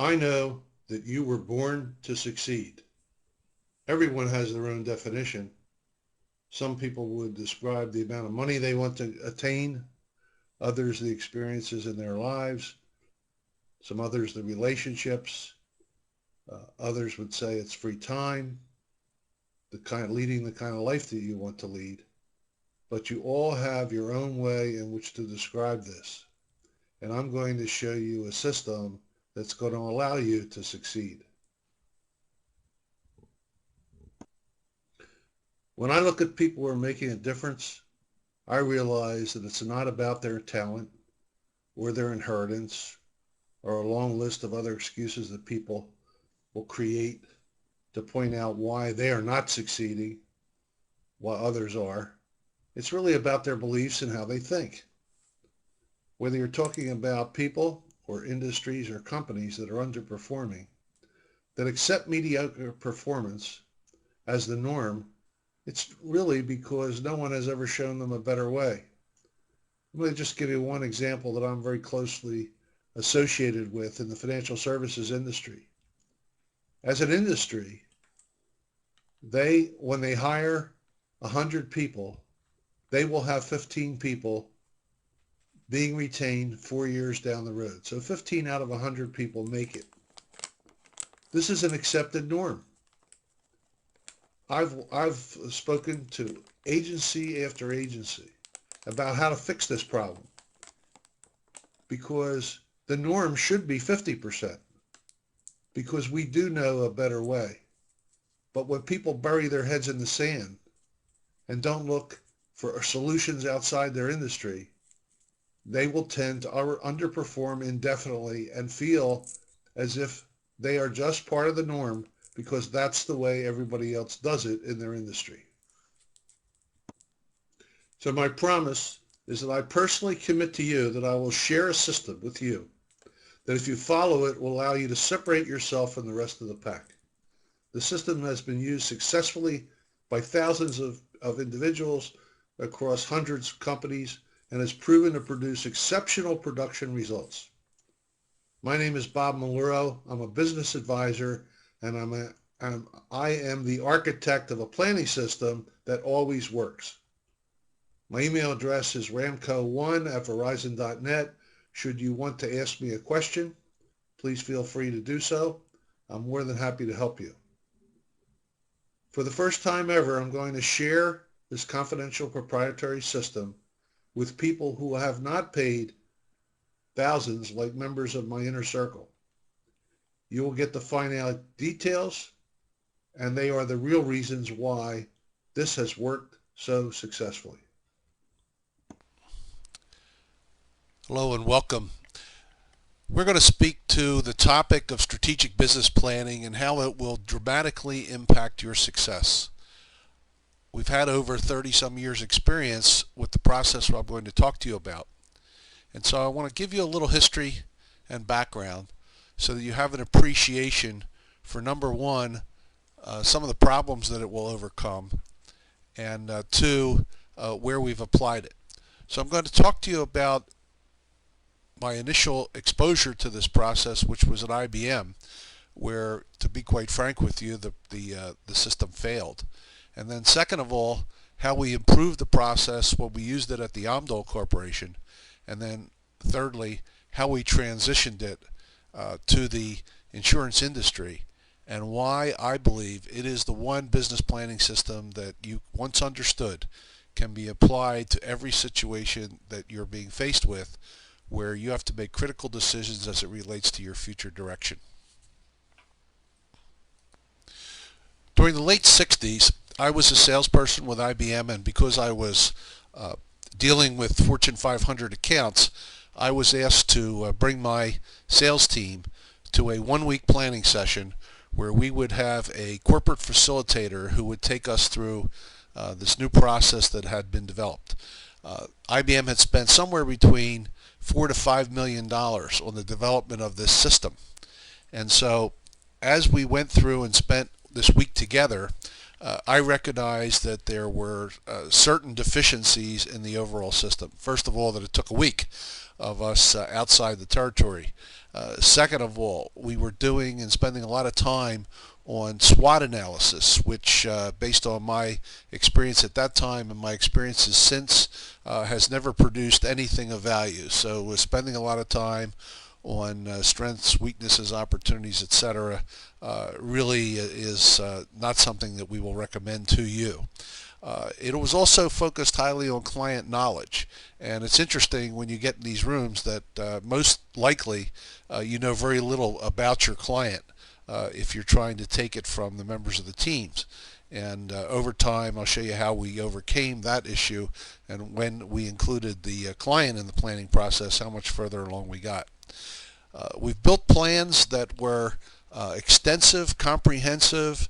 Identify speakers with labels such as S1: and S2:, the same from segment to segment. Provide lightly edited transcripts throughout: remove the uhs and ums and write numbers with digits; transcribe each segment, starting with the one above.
S1: I know that you were born to succeed. Everyone has their own definition. Some people would describe the amount of money they want to attain, others the experiences in their lives, some others the relationships, others would say it's free time, leading the kind of life that you want to lead. But you all have your own way in which to describe this. And I'm going to show you a system that's going to allow you to succeed. When I look at people who are making a difference, I realize that it's not about their talent or their inheritance or a long list of other excuses that people will create to point out why they are not succeeding while others are. It's really about their beliefs and how they think. Whether you're talking about people or industries or companies that are underperforming, that accept mediocre performance as the norm, it's really because no one has ever shown them a better way. I'm going to just give you one example that I'm very closely associated with in the financial services industry. As an industry, when they hire 100 people, they will have 15 people being retained 4 years down the road. So 15 out of 100 people make it. This is an accepted norm. I've spoken to agency after agency about how to fix this problem, because the norm should be 50%, because we do know a better way. But when people bury their heads in the sand and don't look for solutions outside their industry, they will tend to underperform indefinitely and feel as if they are just part of the norm because that's the way everybody else does it in their industry. So my promise is that I personally commit to you that I will share a system with you that if you follow it will allow you to separate yourself from the rest of the pack. The system has been used successfully by thousands of individuals across hundreds of companies and has proven to produce exceptional production results. My name is Bob Maluro. I'm a business advisor, and I am the architect of a planning system that always works. My email address is ramco1@verizon.net. Should you want to ask me a question, please feel free to do so. I'm more than happy to help you. For the first time ever, I'm going to share this confidential proprietary system with people who have not paid thousands like members of my inner circle. You will get to find out details, and they are the real reasons why this has worked so successfully.
S2: Hello and welcome. We're going to speak to the topic of strategic business planning and how it will dramatically impact your success. We've had over 30 some years experience with the process I'm going to talk to you about. And so I want to give you a little history and background so that you have an appreciation for, number one, some of the problems that it will overcome, and two, where we've applied it. So I'm going to talk to you about my initial exposure to this process, which was at IBM, where, to be quite frank with you, the system failed. And then second of all, how we improved the process when we used it at the Amdahl Corporation. And then thirdly, how we transitioned it to the insurance industry, and why I believe it is the one business planning system that you once understood can be applied to every situation that you're being faced with, where you have to make critical decisions as it relates to your future direction. During the late 60s, I was a salesperson with IBM, and because I was dealing with Fortune 500 accounts, I was asked to bring my sales team to a one-week planning session where we would have a corporate facilitator who would take us through this new process that had been developed. IBM had spent somewhere between $4 to $5 million on the development of this system. And so as we went through and spent this week together, I recognized that there were certain deficiencies in the overall system. First of all, that it took a week of us outside the territory. Second of all, we were doing and spending a lot of time on SWOT analysis, which, based on my experience at that time and my experiences since, has never produced anything of value. So we're spending a lot of time on strengths, weaknesses, opportunities, etc. Really is not something that we will recommend to you. It was also focused highly on client knowledge, and it's interesting when you get in these rooms that most likely you know very little about your client if you're trying to take it from the members of the teams. And over time, I'll show you how we overcame that issue, and when we included the client in the planning process, how much further along we got. We've built plans that were extensive, comprehensive,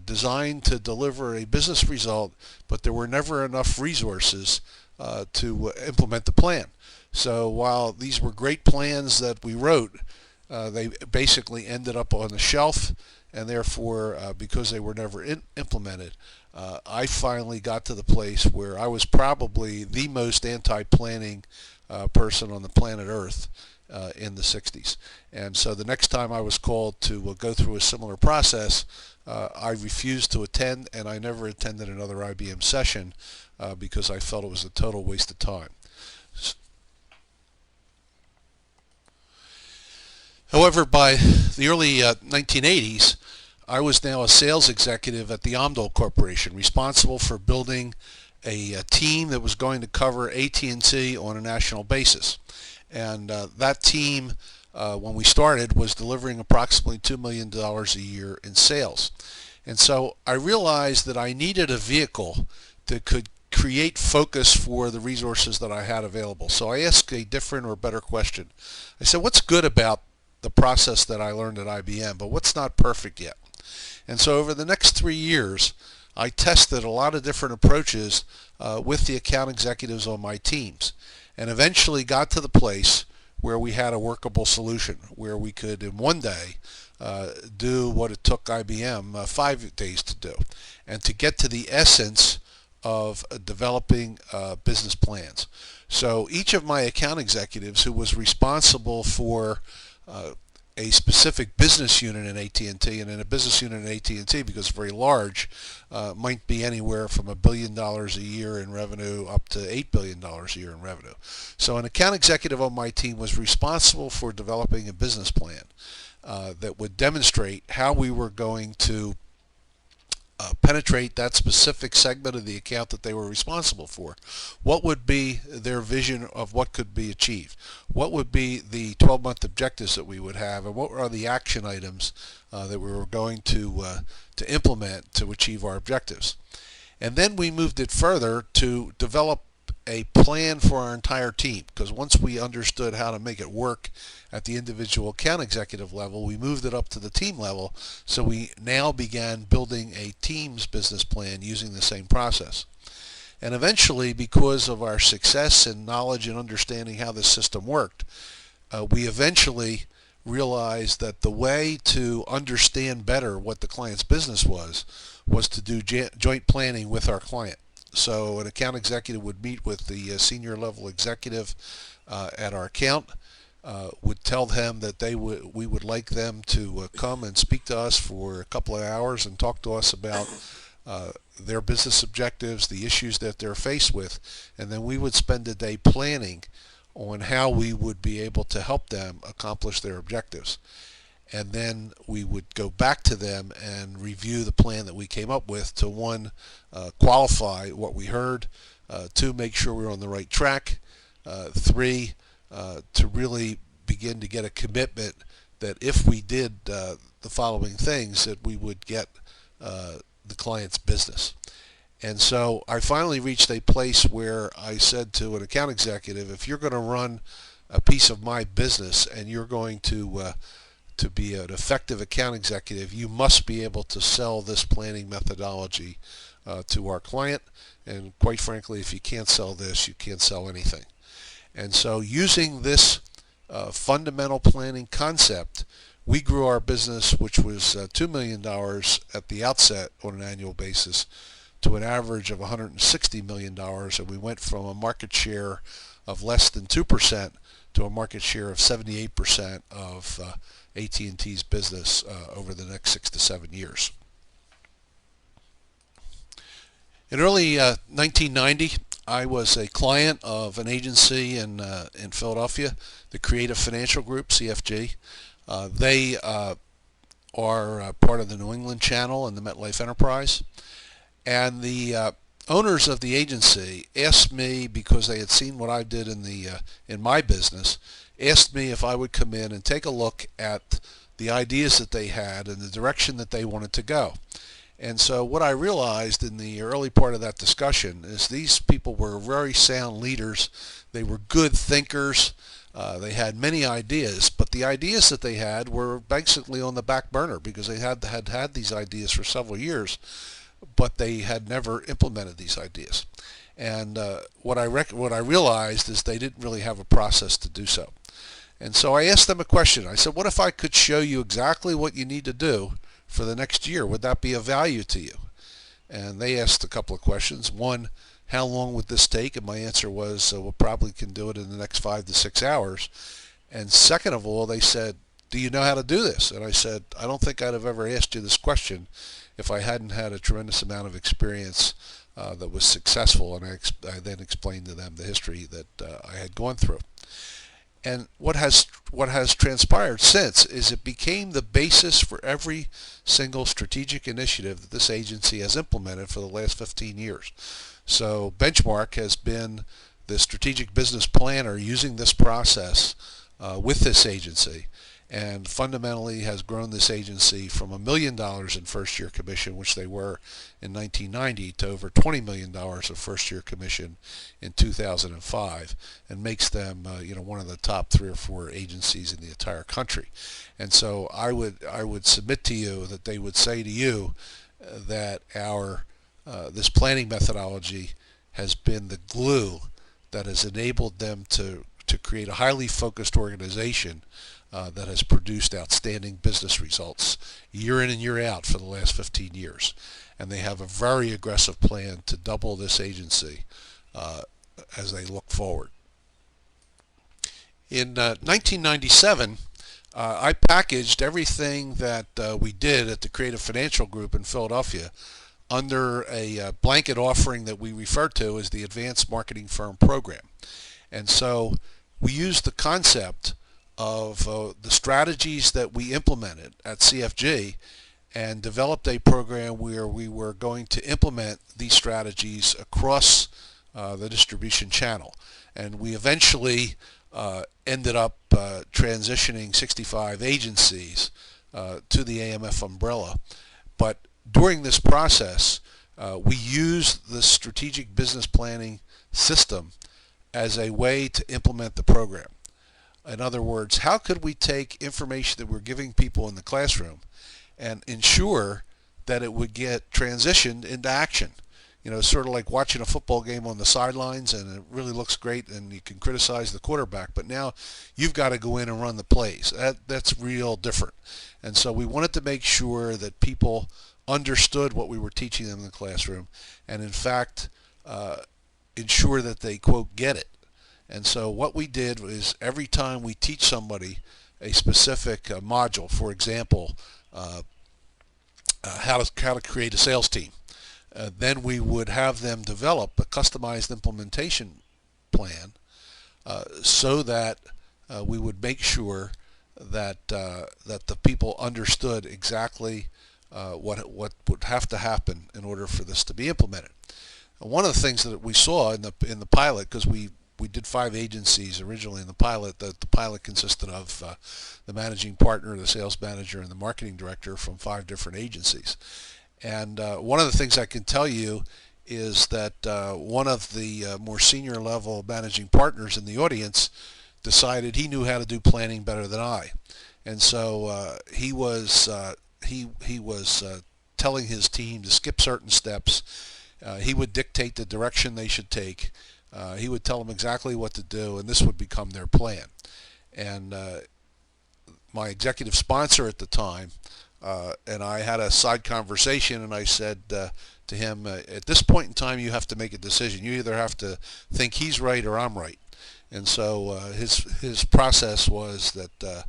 S2: designed to deliver a business result, but there were never enough resources to implement the plan. So while these were great plans that we wrote, they basically ended up on the shelf, and therefore, because they were never implemented, I finally got to the place where I was probably the most anti-planning person on the planet Earth in the 60s. And so the next time I was called to go through a similar process, I refused to attend, and I never attended another IBM session because I felt it was a total waste of time. However, by the early 1980s, I was now a sales executive at the Amdahl Corporation, responsible for building a team that was going to cover AT&T on a national basis. And that team, when we started, was delivering approximately $2 million a year in sales. And so I realized that I needed a vehicle that could create focus for the resources that I had available. So I asked a different or better question. I said, what's good about the process that I learned at IBM, but what's not perfect yet? And so over the next 3 years, I tested a lot of different approaches with the account executives on my teams, and eventually got to the place where we had a workable solution, where we could in one day do what it took IBM 5 days to do, and to get to the essence of developing business plans. So each of my account executives who was responsible for a specific business unit in AT&T, and in a business unit in AT&T, because it's very large, might be anywhere from $1 billion a year in revenue up to $8 billion a year in revenue. So an account executive on my team was responsible for developing a business plan that would demonstrate how we were going to penetrate that specific segment of the account that they were responsible for. What would be their vision of what could be achieved? What would be the 12-month objectives that we would have, and what are the action items that we were going to implement to achieve our objectives? And then we moved it further to develop a plan for our entire team, because once we understood how to make it work at the individual account executive level, we moved it up to the team level. So we now began building a team's business plan using the same process. And eventually, because of our success and knowledge and understanding how this system worked, we eventually realized that the way to understand better what the client's business was to do joint planning with our client. So an account executive would meet with the senior level executive at our account, would tell them that we would like them to come and speak to us for a couple of hours and talk to us about their business objectives, the issues that they're faced with, and then we would spend a day planning on how we would be able to help them accomplish their objectives. And then we would go back to them and review the plan that we came up with to, one, qualify what we heard, two, make sure we're on the right track, three, to really begin to get a commitment that if we did the following things, that we would get the client's business. And so I finally reached a place where I said to an account executive, if you're going to run a piece of my business and you're going to be an effective account executive, you must be able to sell this planning methodology to our client. And quite frankly, if you can't sell this, you can't sell anything. And so using this fundamental planning concept, we grew our business, which was $2 million at the outset on an annual basis, to an average of $160 million, and we went from a market share of less than 2% to a market share of 78% of AT&T's business over the next 6 to 7 years. In early 1990, I was a client of an agency in Philadelphia, the Creative Financial Group, CFG. They are part of the New England Channel and the MetLife Enterprise. And the owners of the agency asked me, because they had seen what I did in my business, asked me if I would come in and take a look at the ideas that they had and the direction that they wanted to go. And so what I realized in the early part of that discussion is these people were very sound leaders. They were good thinkers. They had many ideas, but the ideas that they had were basically on the back burner because they had these ideas for several years, but they had never implemented these ideas. And what I realized is they didn't really have a process to do so. And so I asked them a question. I said, what if I could show you exactly what you need to do for the next year? Would that be of value to you? And they asked a couple of questions. One, how long would this take? And my answer was, we probably can do it in the next 5 to 6 hours. And second of all, they said, do you know how to do this? And I said, I don't think I'd have ever asked you this question if I hadn't had a tremendous amount of experience that was successful. And I then explained to them the history that I had gone through. And what has transpired since is it became the basis for every single strategic initiative that this agency has implemented for the last 15 years. So Benchmark has been the strategic business planner using this process with this agency, and fundamentally has grown this agency from $1 million in first-year commission, which they were in 1990, to over $20 million of first-year commission in 2005, and makes them one of the top 3 or 4 agencies in the entire country. And so I would submit to you that they would say to you that our this planning methodology has been the glue that has enabled them to create a highly focused organization that has produced outstanding business results year in and year out for the last 15 years. And they have a very aggressive plan to double this agency as they look forward. In 1997, I packaged everything that we did at the Creative Financial Group in Philadelphia under a blanket offering that we refer to as the Advanced Marketing Firm Program. And so we used the concept of the strategies that we implemented at CFG and developed a program where we were going to implement these strategies across the distribution channel. And we eventually ended up transitioning 65 agencies to the AMF umbrella. But during this process, we used the strategic business planning system as a way to implement the program. In other words, how could we take information that we're giving people in the classroom and ensure that it would get transitioned into action? Sort of like watching a football game on the sidelines, and it really looks great and you can criticize the quarterback, but now you've got to go in and run the plays. That's real different. And so we wanted to make sure that people understood what we were teaching them in the classroom and in fact ensure that they, quote, get it. And so what we did was every time we teach somebody a specific module, for example, how to create a sales team, then we would have them develop a customized implementation plan so that we would make sure that the people understood exactly what would have to happen in order for this to be implemented. And one of the things that we saw in the pilot, because we did 5 agencies originally in the pilot. The pilot consisted of the managing partner, the sales manager, and the marketing director from 5 different agencies. And one of the things I can tell you is that one of the more senior level managing partners in the audience decided he knew how to do planning better than I. And so he was telling his team to skip certain steps. He would dictate the direction they should take. He would tell them exactly what to do, and this would become their plan. And my executive sponsor at the time, and I had a side conversation, and I said to him, at this point in time, you have to make a decision. You either have to think he's right or I'm right. And so his process was that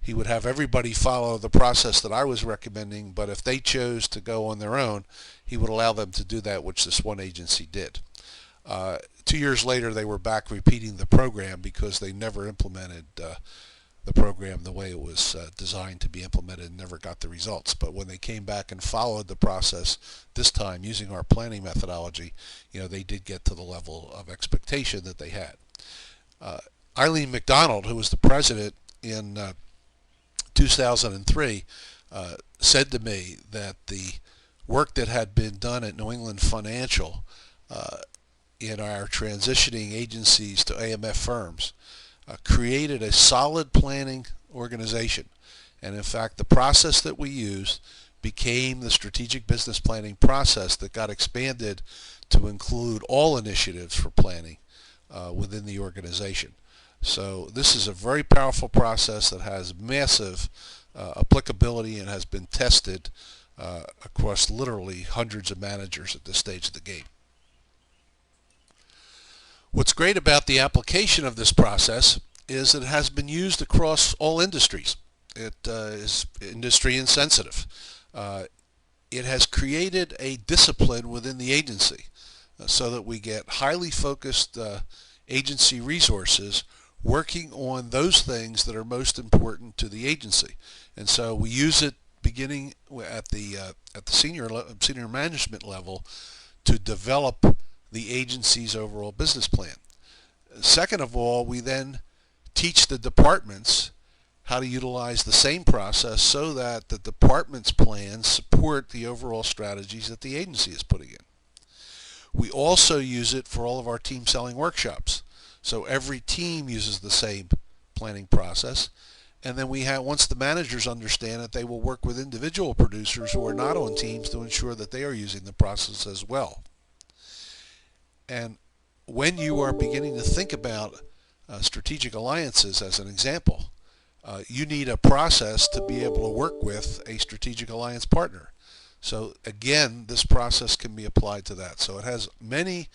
S2: he would have everybody follow the process that I was recommending, but if they chose to go on their own, he would allow them to do that, which this one agency did. 2 years later, they were back repeating the program because they never implemented the program the way it was designed to be implemented and never got the results. But when they came back and followed the process this time using our planning methodology, they did get to the level of expectation that they had. Eileen McDonald, who was the president in 2003, said to me that the work that had been done at New England Financial in our transitioning agencies to AMF firms created a solid planning organization. And in fact, the process that we used became the strategic business planning process that got expanded to include all initiatives for planning within the organization. So this is a very powerful process that has massive applicability and has been tested across literally hundreds of managers at this stage of the game. What's great about the application of this process is that it has been used across all industries. It is industry insensitive. It has created a discipline within the agency so that we get highly focused agency resources working on those things that are most important to the agency. And so we use it beginning at the senior management level to develop the agency's overall business plan. Second of all, we then teach the departments how to utilize the same process so that the department's plans support the overall strategies that the agency is putting in. We also use it for all of our team selling workshops. So every team uses the same planning process. And then once the managers understand it, they will work with individual producers who are not on teams to ensure that they are using the process as well. And when you are beginning to think about strategic alliances as an example, you need a process to be able to work with a strategic alliance partner. So again, this process can be applied to that. So it has many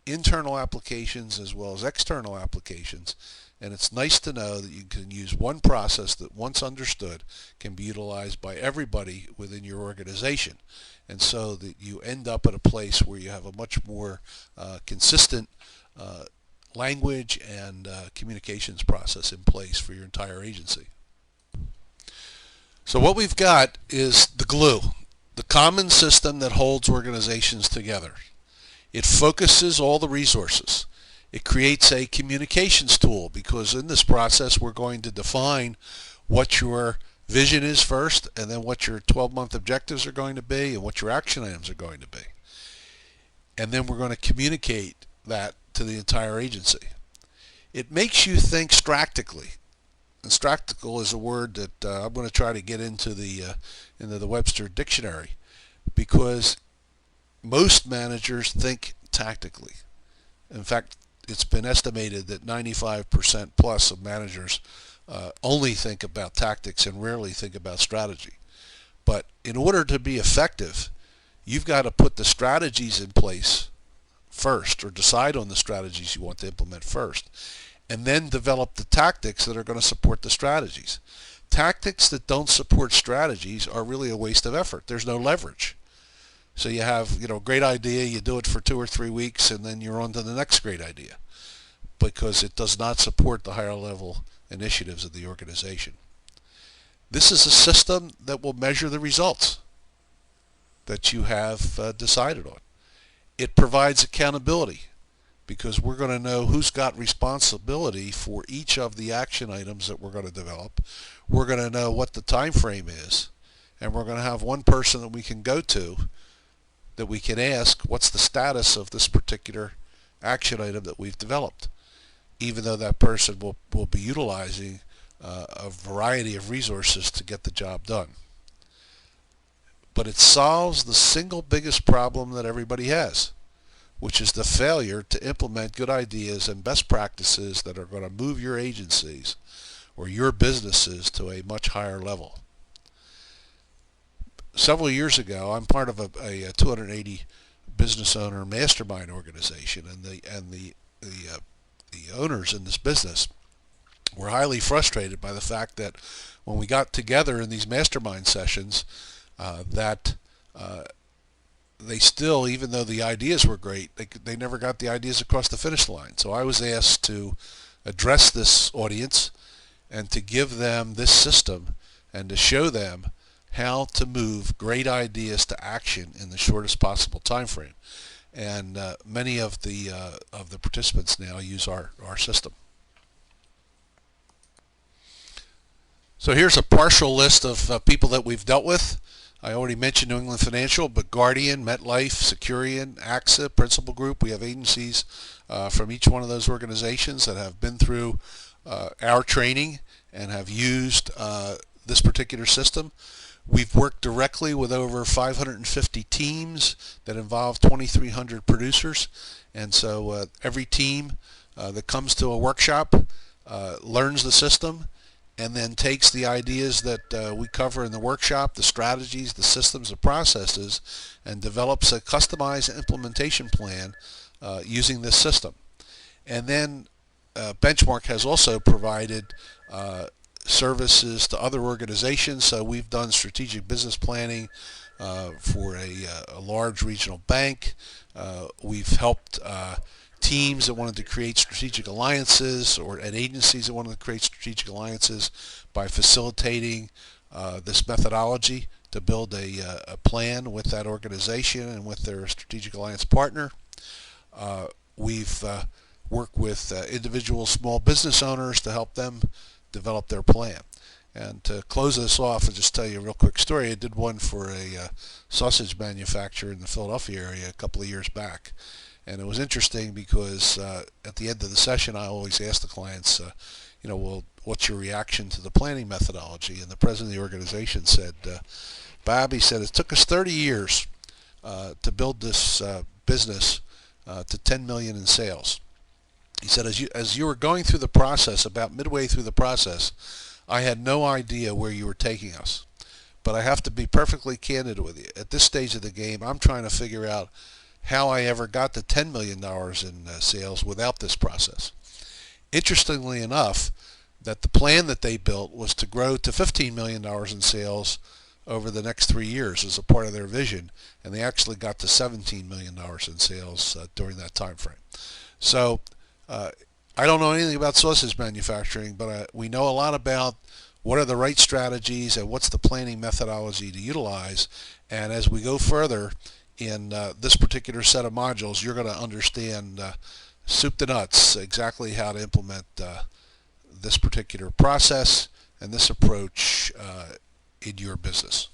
S2: internal applications as well as external applications, and it's nice to know that you can use one process that, once understood, can be utilized by everybody within your organization, and so that you end up at a place where you have a much more consistent language and communications process in place for your entire agency. So what we've got is the glue, the common system that holds organizations together. It focuses all the resources. It creates a communications tool, because in this process we're going to define what your vision is first, and then what your 12-month objectives are going to be, and what your action items are going to be. And then we're going to communicate that to the entire agency. It makes you think strategically. And strategical is a word that I'm going to try to get into the Webster Dictionary, because most managers think tactically. In fact, it's been estimated that 95% plus of managers only think about tactics and rarely think about strategy. But in order to be effective, you've got to put the strategies in place first, or decide on the strategies you want to implement first, and then develop the tactics that are going to support the strategies. Tactics that don't support strategies are really a waste of effort. There's no leverage. So you have, a great idea, you do it for 2 or 3 weeks, and then you're on to the next great idea, because it does not support the higher level initiatives of the organization. This is a system that will measure the results that you have decided on. It provides accountability, because we're going to know who's got responsibility for each of the action items that we're going to develop. We're going to know what the time frame is, and we're going to have one person that we can go to, that we can ask, what's the status of this particular action item that we've developed, even though that person will be utilizing a variety of resources to get the job done. But it solves the single biggest problem that everybody has, which is the failure to implement good ideas and best practices that are going to move your agencies or your businesses to a much higher level. Several years ago, I'm part of a 280 business owner mastermind organization, and the owners in this business were highly frustrated by the fact that when we got together in these mastermind sessions, that they still, even though the ideas were great, they never got the ideas across the finish line. So I was asked to address this audience and to give them this system and to show them how to move great ideas to action in the shortest possible time frame. And many of the participants now use our system. So here's a partial list of people that we've dealt with. I already mentioned New England Financial, but Guardian, MetLife, Securian, AXA, Principal Group. We have agencies from each one of those organizations that have been through our training and have used this particular system. We've worked directly with over 550 teams that involve 2,300 producers, and so every team that comes to a workshop learns the system and then takes the ideas that we cover in the workshop, the strategies, the systems, the processes, and develops a customized implementation plan using this system. And then Benchmark has also provided services to other organizations. So we've done strategic business planning for a large regional bank. We've helped teams that wanted to create strategic alliances, and agencies that wanted to create strategic alliances, by facilitating this methodology to build a plan with that organization and with their strategic alliance partner. We've worked with individual small business owners to help them develop their plan. And to close this off, I'll just tell you a real quick story. I did one for a sausage manufacturer in the Philadelphia area a couple of years back. And it was interesting because at the end of the session, I always ask the clients, well, what's your reaction to the planning methodology? And the president of the organization said, Bob, he said, it took us 30 years to build this business to 10 million in sales. He said, as you were going through the process, about midway through the process, I had no idea where you were taking us. But I have to be perfectly candid with you. At this stage of the game, I'm trying to figure out how I ever got to $10 million in sales without this process. Interestingly enough, that the plan that they built was to grow to $15 million in sales over the next 3 years as a part of their vision, and they actually got to $17 million in sales during that time frame. So I don't know anything about sausage manufacturing, but we know a lot about what are the right strategies and what's the planning methodology to utilize. And as we go further in this particular set of modules, you're going to understand soup to nuts exactly how to implement this particular process and this approach in your business.